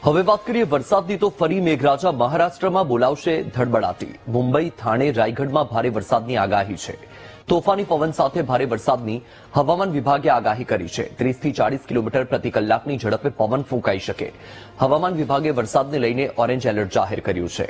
હવે વાત કરીએ વરસાદની તો ફરી મેઘરાજા મહારાષ્ટ્રમાં બોલાવશે ધડબડાટી. મુંબઈ, થાણે, રાયગઢમાં ભારે વરસાદની આગાહી છે. તોફાની પવન સાથે ભારે વરસાદની હવામાન વિભાગે આગાહી કરી છે. 30 થી 40 કિલોમીટર પ્રતિ કલાકની ઝડપે પવન ફૂંકાઈ શકે. હવામાન વિભાગે વરસાદને લઈને ઓરેન્જ એલર્ટ જાહેર કર્યું છે.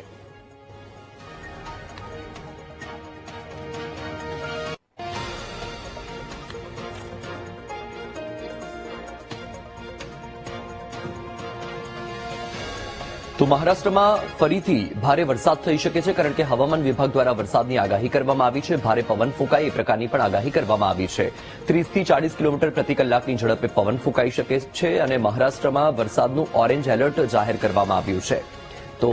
તો મહારાષ્ટ્રમાં ફરીથી ભારે વરસાદ થઈ શકે છે, કારણ કે હવામાન વિભાગ દ્વારા વરસાદની આગાહી કરવામાં આવી છે. ભારે પવન ફૂંકાય એ પ્રકારની પણ આગાહી કરવામાં આવી છે. 30 થી 40 કિલોમીટર પ્રતિ કલાકની ઝડપે પવન ફૂંકાઈ શકે છે અને મહારાષ્ટ્રમાં વરસાદનું ઓરેન્જ એલર્ટ જાહેર કરવામાં આવ્યું છે. તો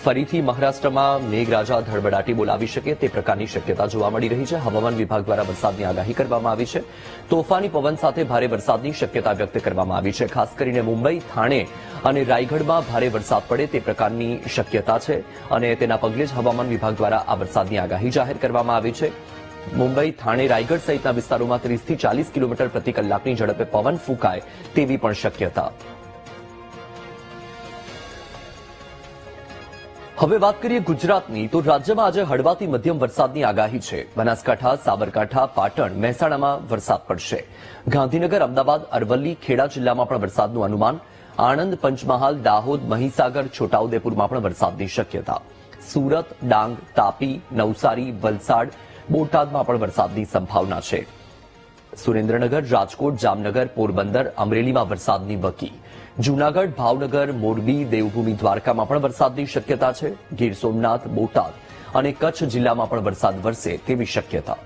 ફરીથી મહારાષ્ટ્રમાં મેઘરાજા ધડબડાટી બોલાવી શકે તે પ્રકારની શક્યતા જોવા મળી રહી છે. હવામાન વિભાગ દ્વારા વરસાદની આગાહી કરવામાં આવી છે. તોફાની પવન સાથે ભારે વરસાદની શક્યતા વ્યક્ત કરવામાં આવી છે. ખાસ કરીને મુંબઈ, થાણે અને રાયગઢમાં ભારે વરસાદ પડે તે પ્રકારની શક્યતા છે અને તેના પગલે જ હવામાન વિભાગ દ્વારા આ વરસાદની આગાહી જાહેર કરવામાં આવી છે. મુંબઈ, થાણે, રાયગઢ સહિતના વિસ્તારોમાં 30 થી 40 કિલોમીટર પ્રતિ કલાકની ઝડપે પવન ફૂંકાય તેવી પણ શક્યતા. હવે વાત કરીએ ગુજરાતની, તો રાજ્યમાં આજે હળવાથી મધ્યમ વરસાદની આગાહી છે. બનાસકાંઠા, સાબરકાંઠા, પાટણ, મહેસાણામાં વરસાદ પડશે. ગાંધીનગર, અમદાવાદ, અરવલ્લી, ખેડા જિલ્લામાં પણ વરસાદનું અનુમાન. આણંદ, પંચમહાલ, દાહોદ, મહીસાગર, છોટાઉદેપુરમાં પણ વરસાદની શક્યતા. સુરત, ડાંગ, તાપી, નવસારી, વલસાડ, બોટાદમાં પણ વરસાદની સંભાવના છે. સુરેન્દ્રનગર, રાજકોટ, જામનગર, પોરબંદર, અમરેલીમાં વરસાદની વકી. જૂનાગઢ, ભાવનગર, મોરબી, દેવભૂમિ, દ્વારકામાં પણ વરસાદની શક્યતા છે. ગીર સોમનાથ, બોટાદ અને કચ્છ જિલ્લામાં પણ વરસાદ વરસે તેવી શક્યતા.